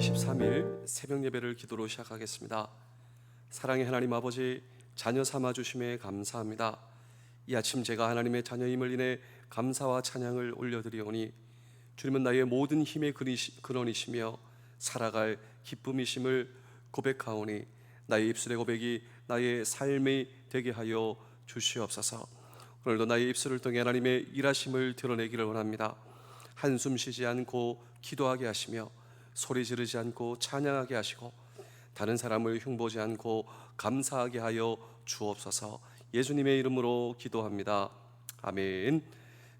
23일 새벽 예배를 기도로 시작하겠습니다. 사랑의 하나님 아버지, 자녀 삼아 주심에 감사합니다. 이 아침 제가 하나님의 자녀임을 인해 감사와 찬양을 올려드리오니 주님은 나의 모든 힘의 근원이시며 살아갈 기쁨이심을 고백하오니 나의 입술의 고백이 나의 삶이 되게 하여 주시옵소서. 오늘도 나의 입술을 통해 하나님의 일하심을 드러내기를 원합니다. 한숨 쉬지 않고 기도하게 하시며 소리 지르지 않고 찬양하게 하시고 다른 사람을 흉보지 않고 감사하게 하여 주옵소서. 예수님의 이름으로 기도합니다. 아멘.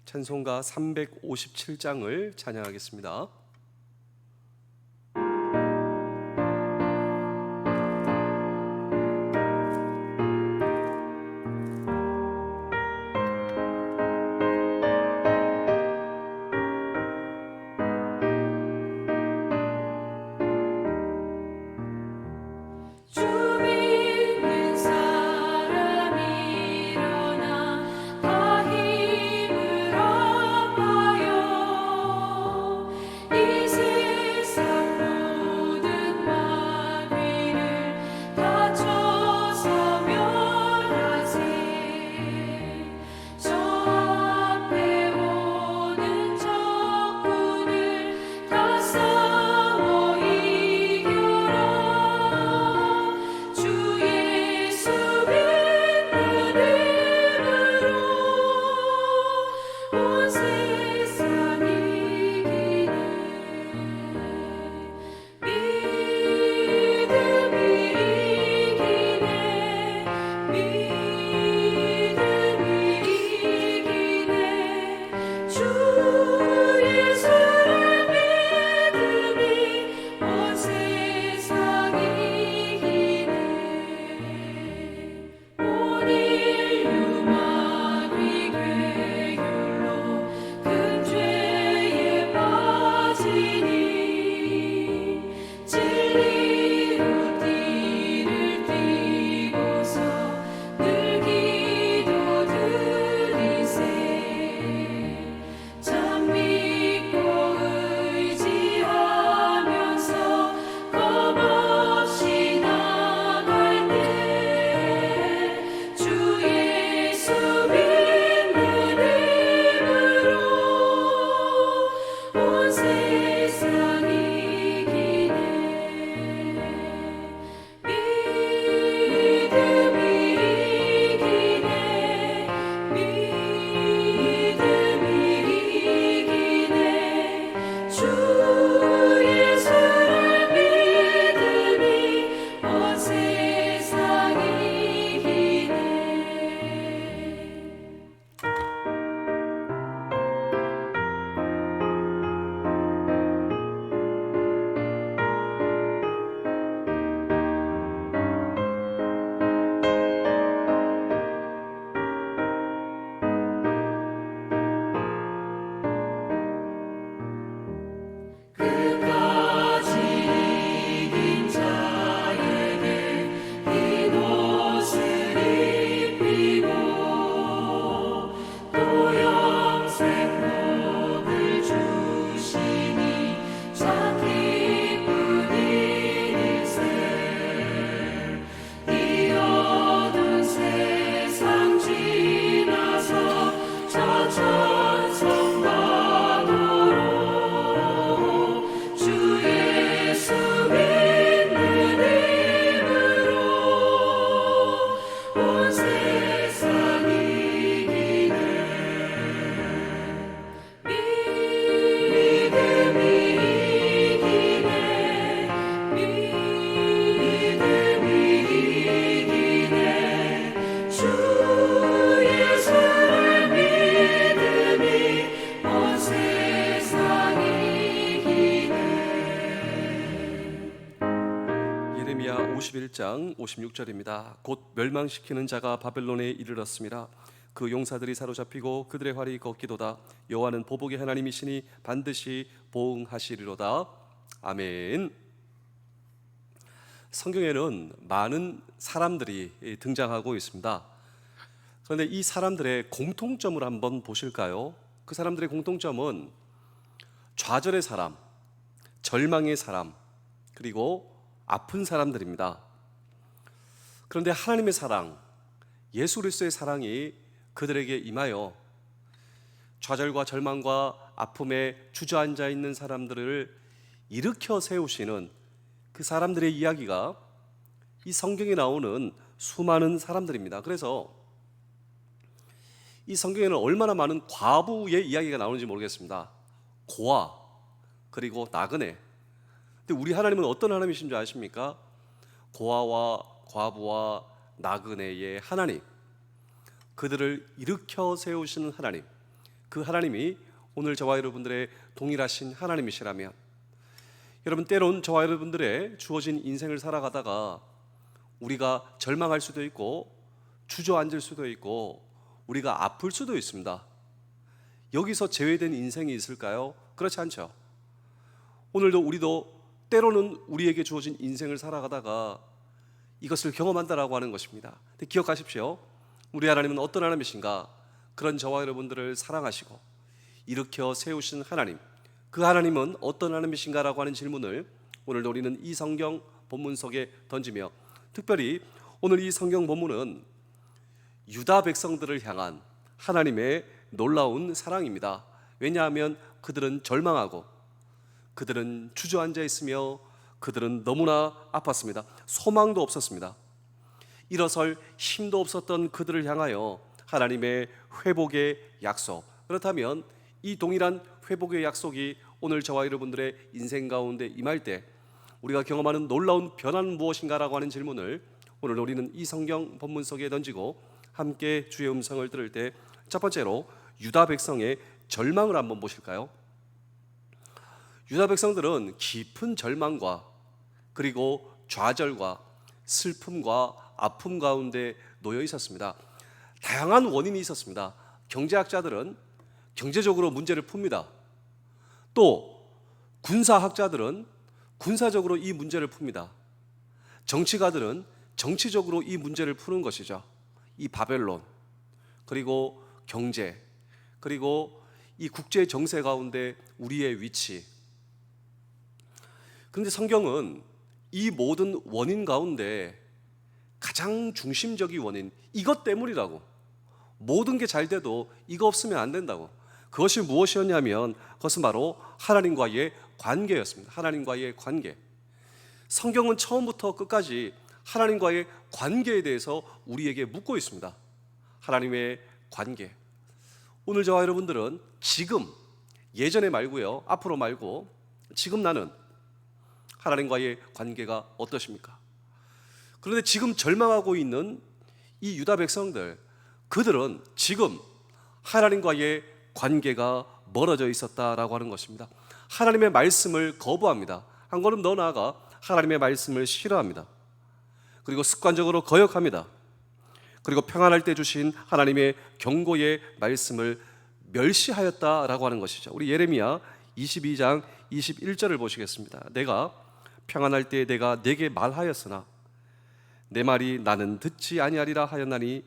찬송가 357장을 찬양하겠습니다. 예레미야 51장 56절입니다. 곧 멸망시키는 자가 바벨론에 이르렀습니다. 그 용사들이 사로잡히고 그들의 활이 걷기도다. 여호와는 보복의 하나님이시니 반드시 보응하시리로다. 아멘. 성경에는 많은 사람들이 등장하고 있습니다. 그런데 이 사람들의 공통점을 한번 보실까요? 그 사람들의 공통점은 좌절의 사람, 절망의 사람, 그리고 아픈 사람들입니다. 그런데 하나님의 사랑, 예수 그리스도의 사랑이 그들에게 임하여 좌절과 절망과 아픔에 주저앉아 있는 사람들을 일으켜 세우시는 그 사람들의 이야기가 이 성경에 나오는 수많은 사람들입니다. 그래서 이 성경에는 얼마나 많은 과부의 이야기가 나오는지 모르겠습니다. 고아, 그리고 나그네. 근데 우리 하나님은 어떤 하나님이신 줄 아십니까? 고아와 과부와 나그네의 하나님, 그들을 일으켜 세우시는 하나님, 그 하나님이 오늘 저와 여러분들의 동일하신 하나님이시라면, 여러분, 때론 저와 여러분들의 주어진 인생을 살아가다가 우리가 절망할 수도 있고 주저앉을 수도 있고 우리가 아플 수도 있습니다. 여기서 제외된 인생이 있을까요? 그렇지 않죠. 오늘도 우리도 때로는 우리에게 주어진 인생을 살아가다가 이것을 경험한다라고 하는 것입니다. 근데 기억하십시오. 우리 하나님은 어떤 하나님이신가? 그런 저와 여러분들을 사랑하시고 일으켜 세우신 하나님, 그 하나님은 어떤 하나님이신가라고 하는 질문을 오늘도 우리는 이 성경 본문 속에 던지며, 특별히 오늘 이 성경 본문은 유다 백성들을 향한 하나님의 놀라운 사랑입니다. 왜냐하면 그들은 절망하고 그들은 주저앉아 있으며 그들은 너무나 아팠습니다. 소망도 없었습니다. 일어설 힘도 없었던 그들을 향하여 하나님의 회복의 약속, 그렇다면 이 동일한 회복의 약속이 오늘 저와 여러분들의 인생 가운데 임할 때 우리가 경험하는 놀라운 변화는 무엇인가라고 하는 질문을 오늘 우리는 이 성경 본문 속에 던지고 함께 주의 음성을 들을 때, 첫 번째로 유다 백성의 절망을 한번 보실까요? 유다 백성들은 깊은 절망과 그리고 좌절과 슬픔과 아픔 가운데 놓여 있었습니다. 다양한 원인이 있었습니다. 경제학자들은 경제적으로 문제를 풉니다. 또 군사학자들은 군사적으로 이 문제를 풉니다. 정치가들은 정치적으로 이 문제를 푸는 것이죠. 이 바벨론, 그리고 경제, 그리고 이 국제 정세 가운데 우리의 위치. 그런데 성경은 이 모든 원인 가운데 가장 중심적인 원인, 이것 때문이라고, 모든 게 잘 돼도 이거 없으면 안 된다고. 그것이 무엇이었냐면 그것은 바로 하나님과의 관계였습니다. 하나님과의 관계. 성경은 처음부터 끝까지 하나님과의 관계에 대해서 우리에게 묻고 있습니다. 하나님의 관계. 오늘 저와 여러분들은 지금, 예전에 말고요, 앞으로 말고 지금 나는 하나님과의 관계가 어떠십니까? 그런데 지금 절망하고 있는 이 유다 백성들, 그들은 지금 하나님과의 관계가 멀어져 있었다라고 하는 것입니다. 하나님의 말씀을 거부합니다. 한 걸음 더 나아가 하나님의 말씀을 싫어합니다. 그리고 습관적으로 거역합니다. 그리고 평안할 때 주신 하나님의 경고의 말씀을 멸시하였다라고 하는 것이죠. 우리 예레미야 22장 21절을 보시겠습니다. 내가 평안할 때 내가 내게 말하였으나 내 말이 나는 듣지 아니하리라 하였나니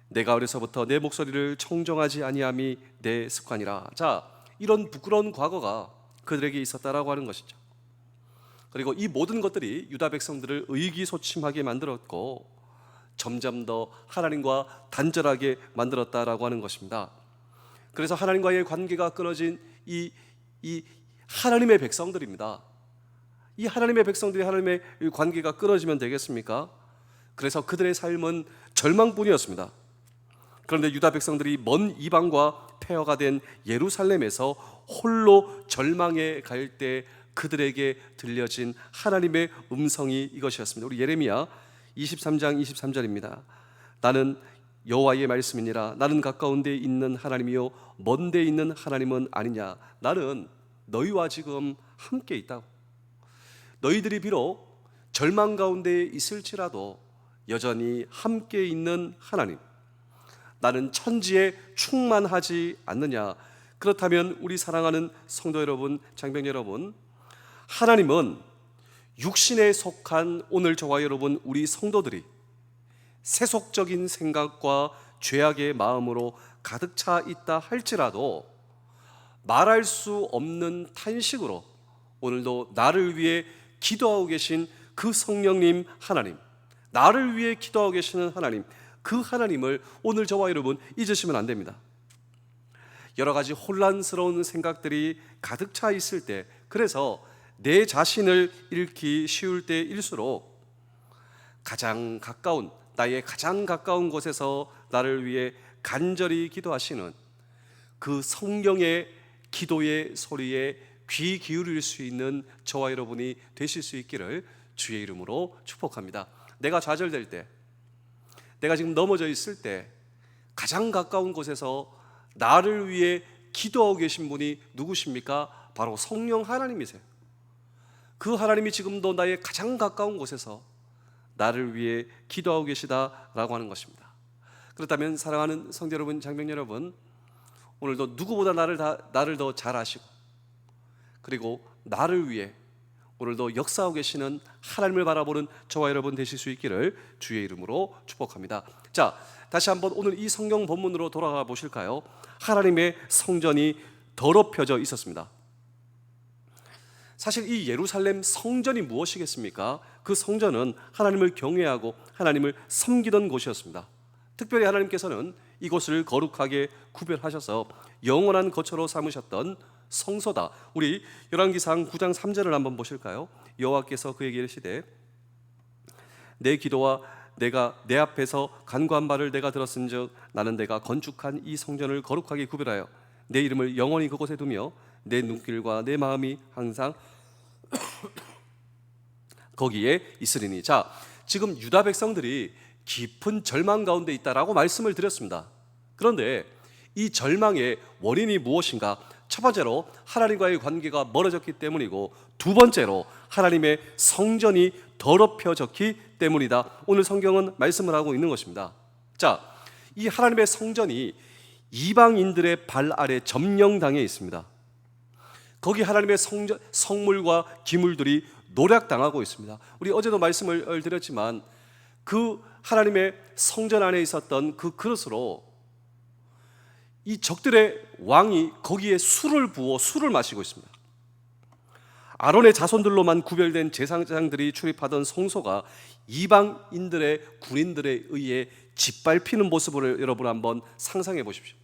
내가 어려서부터 내 목소리를 청정하지 아니함이 내 습관이라. 자, 이런 부끄러운 과거가 그들에게 있었다라고 하는 것이죠. 그리고 이 모든 것들이 유다 백성들을 의기소침하게 만들었고 점점 더 하나님과 단절하게 만들었다라고 하는 것입니다. 그래서 하나님과의 관계가 끊어진 이 하나님의 백성들입니다. 이 하나님의 백성들이 하나님의 관계가 끊어지면 되겠습니까? 그래서 그들의 삶은 절망뿐이었습니다. 그런데 유다 백성들이 먼 이방과 폐허가 된 예루살렘에서 홀로 절망에 갈 때 그들에게 들려진 하나님의 음성이 이것이었습니다. 우리 예레미야 23장 23절입니다. 나는 여호와의 말씀이니라. 나는 가까운 데 있는 하나님이요 먼 데 있는 하나님은 아니냐. 나는 너희와 지금 함께 있다고. 너희들이 비록 절망 가운데 있을지라도 여전히 함께 있는 하나님, 나는 천지에 충만하지 않느냐. 그렇다면 우리 사랑하는 성도 여러분, 장병 여러분, 하나님은 육신에 속한 오늘 저와 여러분 우리 성도들이 세속적인 생각과 죄악의 마음으로 가득 차 있다 할지라도 말할 수 없는 탄식으로 오늘도 나를 위해 기도하고 계신 그 성령님 하나님, 나를 위해 기도하고 계시는 하나님, 그 하나님을 오늘 저와 여러분 잊으시면 안 됩니다. 여러 가지 혼란스러운 생각들이 가득 차 있을 때, 그래서 내 자신을 잃기 쉬울 때일수록 가장 가까운, 나의 가장 가까운 곳에서 나를 위해 간절히 기도하시는 그 성령의 기도의 소리에 귀 기울일 수 있는 저와 여러분이 되실 수 있기를 주의 이름으로 축복합니다. 내가 좌절될 때, 내가 지금 넘어져 있을 때 가장 가까운 곳에서 나를 위해 기도하고 계신 분이 누구십니까? 바로 성령 하나님이세요. 그 하나님이 지금도 나의 가장 가까운 곳에서 나를 위해 기도하고 계시다라고 하는 것입니다. 그렇다면 사랑하는 성도 여러분, 장병 여러분, 오늘도 누구보다 나를 더 잘 아시고, 그리고 나를 위해 오늘도 역사하고 계시는 하나님을 바라보는 저와 여러분 되실 수 있기를 주의 이름으로 축복합니다. 자, 다시 한번 오늘 이 성경 본문으로 돌아가 보실까요? 하나님의 성전이 더럽혀져 있었습니다. 사실 이 예루살렘 성전이 무엇이겠습니까? 그 성전은 하나님을 경외하고 하나님을 섬기던 곳이었습니다. 특별히 하나님께서는 이곳을 거룩하게 구별하셔서 영원한 거처로 삼으셨던 성소다. 우리 열왕기상 9장 3절을 한번 보실까요? 여호와께서 그에게 이르시되 내 기도와 내가 내 앞에서 간구한 바를 내가 들었은즉 나는 내가 건축한 이 성전을 거룩하게 구별하여 내 이름을 영원히 그곳에 두며 내 눈길과 내 마음이 항상 거기에 있으리니. 자, 지금 유다 백성들이 깊은 절망 가운데 있다라고 말씀을 드렸습니다. 그런데 이 절망의 원인이 무엇인가? 첫 번째로 하나님과의 관계가 멀어졌기 때문이고, 두 번째로 하나님의 성전이 더럽혀졌기 때문이다. 오늘 성경은 말씀을 하고 있는 것입니다. 자, 이 하나님의 성전이 이방인들의 발 아래 점령당해 있습니다. 거기 하나님의 성물과 기물들이 노략당하고 있습니다. 우리 어제도 말씀을 드렸지만 그 하나님의 성전 안에 있었던 그 그릇으로 이 적들의 왕이 거기에 술을 부어 술을 마시고 있습니다. 아론의 자손들로만 구별된 제사장들이 출입하던 성소가 이방인들의 군인들에 의해 짓밟히는 모습을 여러분 한번 상상해 보십시오.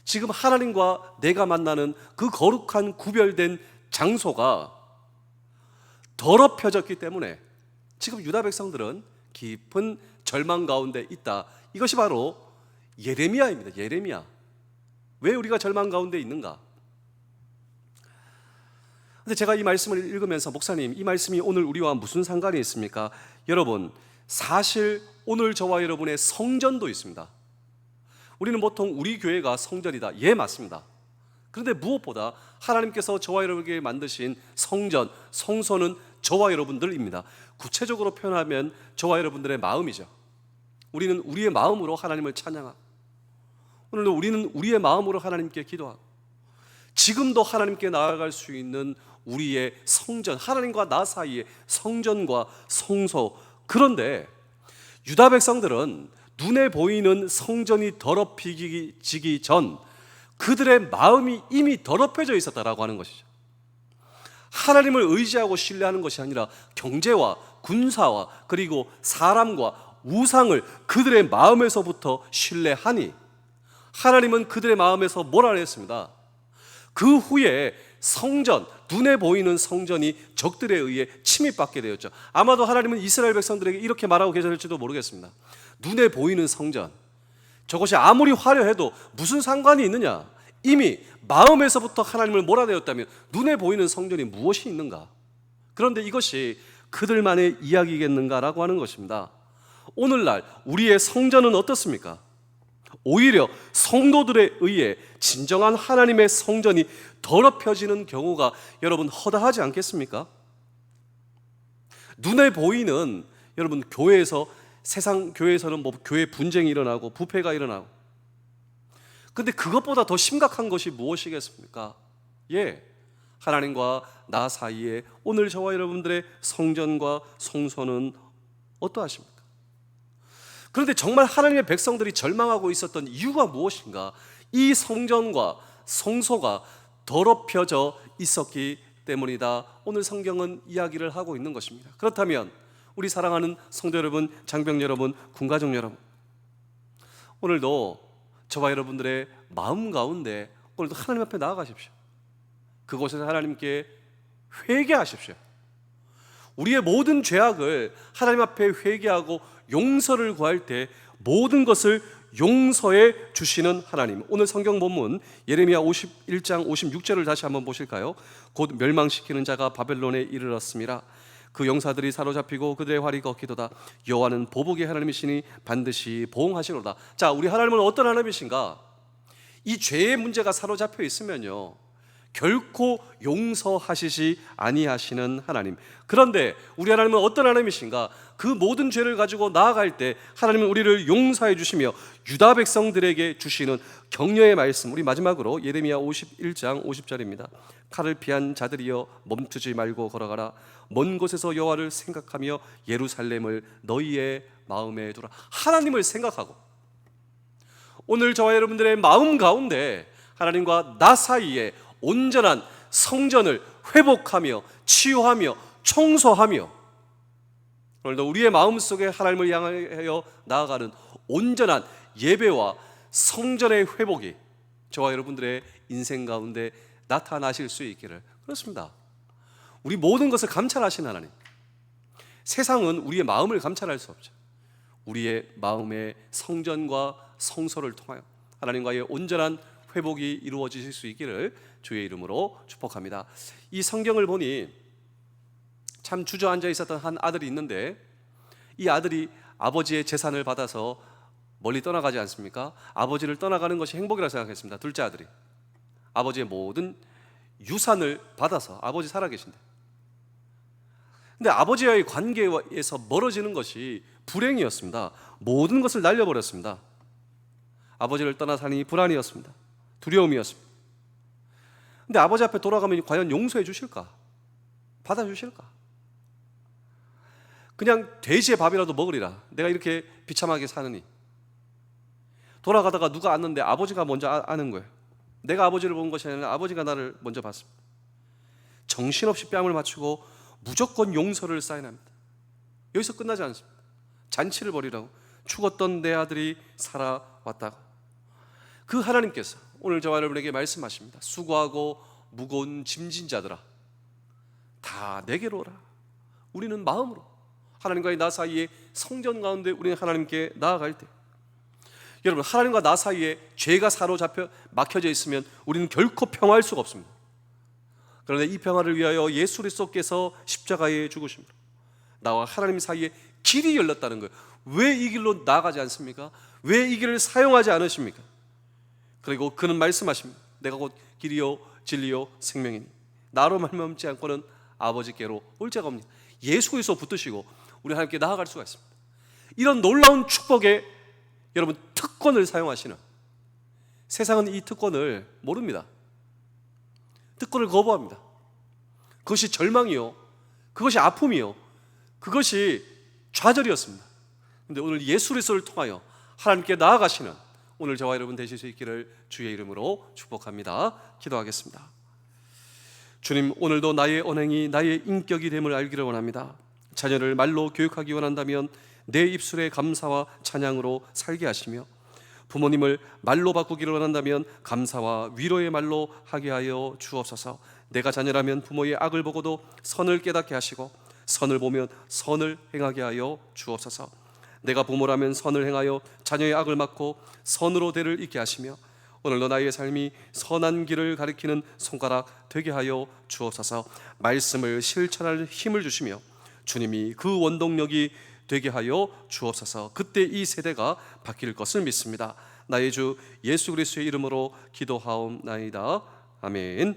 지금 하나님과 내가 만나는 그 거룩한 구별된 장소가 더럽혀졌기 때문에 지금 유다 백성들은 깊은 절망 가운데 있다. 이것이 바로 예레미야입니다. 예레미야. 왜 우리가 절망 가운데 있는가? 근데 제가 이 말씀을 읽으면서, 목사님, 이 말씀이 오늘 우리와 무슨 상관이 있습니까? 여러분, 사실 오늘 저와 여러분의 성전도 있습니다. 우리는 보통 우리 교회가 성전이다. 예, 맞습니다. 그런데 무엇보다 하나님께서 저와 여러분에게 만드신 성전, 성소는 저와 여러분들입니다. 구체적으로 표현하면 저와 여러분들의 마음이죠. 우리는 우리의 마음으로 하나님을 찬양하고, 오늘도 우리는 우리의 마음으로 하나님께 기도하고, 지금도 하나님께 나아갈 수 있는 우리의 성전, 하나님과 나 사이의 성전과 성소. 그런데 유다 백성들은 눈에 보이는 성전이 더럽히기 전 그들의 마음이 이미 더럽혀져 있었다라고 하는 것이죠. 하나님을 의지하고 신뢰하는 것이 아니라 경제와 군사와 그리고 사람과 우상을 그들의 마음에서부터 신뢰하니 하나님은 그들의 마음에서 몰아냈습니다. 그 후에 성전, 눈에 보이는 성전이 적들에 의해 침입받게 되었죠. 아마도 하나님은 이스라엘 백성들에게 이렇게 말하고 계실지도 모르겠습니다. 눈에 보이는 성전, 저것이 아무리 화려해도 무슨 상관이 있느냐? 이미 마음에서부터 하나님을 몰아내었다면 눈에 보이는 성전이 무엇이 있는가? 그런데 이것이 그들만의 이야기겠는가라고 하는 것입니다. 오늘날 우리의 성전은 어떻습니까? 오히려 성도들에 의해 진정한 하나님의 성전이 더럽혀지는 경우가 여러분 허다하지 않겠습니까? 눈에 보이는, 여러분, 교회에서, 세상 교회에서는 뭐 교회 분쟁이 일어나고 부패가 일어나고, 근데 그것보다 더 심각한 것이 무엇이겠습니까? 예, 하나님과 나 사이에 오늘 저와 여러분들의 성전과 성소는 어떠하십니까? 그런데 정말 하나님의 백성들이 절망하고 있었던 이유가 무엇인가? 이 성전과 성소가 더럽혀져 있었기 때문이다. 오늘 성경은 이야기를 하고 있는 것입니다. 그렇다면 우리 사랑하는 성도 여러분, 장병 여러분, 군가족 여러분, 오늘도 저와 여러분들의 마음 가운데 오늘도 하나님 앞에 나아가십시오. 그곳에서 하나님께 회개하십시오. 우리의 모든 죄악을 하나님 앞에 회개하고 용서를 구할 때 모든 것을 용서해 주시는 하나님. 오늘 성경 본문 예레미야 51장 56절을 다시 한번 보실까요? 곧 멸망시키는 자가 바벨론에 이르렀습니다. 그 용사들이 사로잡히고 그들의 활이 꺾이도다. 여호와는 보복의 하나님이시니 반드시 보응하시노다. 자, 우리 하나님은 어떤 하나님이신가? 이 죄의 문제가 사로잡혀 있으면요, 결코 용서하시지 아니하시는 하나님. 그런데 우리 하나님은 어떤 하나님이신가? 그 모든 죄를 가지고 나아갈 때 하나님은 우리를 용서해 주시며 유다 백성들에게 주시는 격려의 말씀, 우리 마지막으로 예레미야 51장 50절입니다. 칼을 피한 자들이여 멈추지 말고 걸어가라. 먼 곳에서 여호와를 생각하며 예루살렘을 너희의 마음에 두라. 하나님을 생각하고 오늘 저와 여러분들의 마음 가운데 하나님과 나 사이에 온전한 성전을 회복하며 치유하며 청소하며 오늘도 우리의 마음속에 하나님을 향하여 나아가는 온전한 예배와 성전의 회복이 저와 여러분들의 인생 가운데 나타나실 수 있기를. 그렇습니다. 우리 모든 것을 감찰하시는 하나님. 세상은 우리의 마음을 감찰할 수 없죠. 우리의 마음의 성전과 성소를 통하여 하나님과의 온전한 회복이 이루어지실 수 있기를 주의 이름으로 축복합니다. 이 성경을 보니 참 주저앉아 있었던 한 아들이 있는데 이 아들이 아버지의 재산을 받아서 멀리 떠나가지 않습니까? 아버지를 떠나가는 것이 행복이라고 생각했습니다. 둘째 아들이 아버지의 모든 유산을 받아서 아버지 살아계신데, 근데 아버지와의 관계에서 멀어지는 것이 불행이었습니다. 모든 것을 날려버렸습니다. 아버지를 떠나 사니 불안이었습니다. 두려움이었습니다. 근데 아버지 앞에 돌아가면 과연 용서해 주실까? 받아주실까? 그냥 돼지의 밥이라도 먹으리라. 내가 이렇게 비참하게 사느니. 돌아가다가 누가 앉는데 아버지가 먼저 아는 거예요. 내가 아버지를 본 것이 아니라 아버지가 나를 먼저 봤습니다. 정신없이 뺨을 맞추고 무조건 용서를 사인합니다. 여기서 끝나지 않습니다. 잔치를 벌이라고. 죽었던 내 아들이 살아왔다고. 그 하나님께서 오늘 저와 여러분에게 말씀하십니다. 수고하고 무거운 짐진 자들아, 다 내게로 오라. 우리는 마음으로 하나님과의 나 사이에 성전 가운데 우리는 하나님께 나아갈 때, 여러분, 하나님과 나 사이에 죄가 사로잡혀 막혀져 있으면 우리는 결코 평화할 수가 없습니다. 그런데 이 평화를 위하여 예수 그리스도께서 십자가에 죽으심으로 나와 하나님 사이에 길이 열렸다는 거예요. 왜 이 길로 나아가지 않습니까? 왜 이 길을 사용하지 않으십니까? 그리고 그는 말씀하십니다. 내가 곧 길이요 진리요 생명이니 나로 말미암지 않고는 아버지께로 올 자가 없니. 예수 그리스도 붙드시고 우리 하나님께 나아갈 수가 있습니다. 이런 놀라운 축복에 여러분 특권을 사용하시는, 세상은 이 특권을 모릅니다. 특권을 거부합니다. 그것이 절망이요, 그것이 아픔이요, 그것이 좌절이었습니다. 그런데 오늘 예수 그리스도를 통하여 하나님께 나아가시는 오늘 저와 여러분 되실 수 있기를 주의 이름으로 축복합니다. 기도하겠습니다. 주님, 오늘도 나의 언행이 나의 인격이 됨을 알기를 원합니다. 자녀를 말로 교육하기 원한다면 내 입술의 감사와 찬양으로 살게 하시며, 부모님을 말로 바꾸기를 원한다면 감사와 위로의 말로 하게 하여 주옵소서. 내가 자녀라면 부모의 악을 보고도 선을 깨닫게 하시고, 선을 보면 선을 행하게 하여 주옵소서. 내가 부모라면 선을 행하여 자녀의 악을 막고 선으로 대를 잇게 하시며, 오늘도 나의 삶이 선한 길을 가리키는 손가락 되게 하여 주옵소서. 말씀을 실천할 힘을 주시며 주님이 그 원동력이 되게 하여 주옵소서. 그때 이 세대가 바뀔 것을 믿습니다. 나의 주 예수 그리스도의 이름으로 기도하옵나이다. 아멘.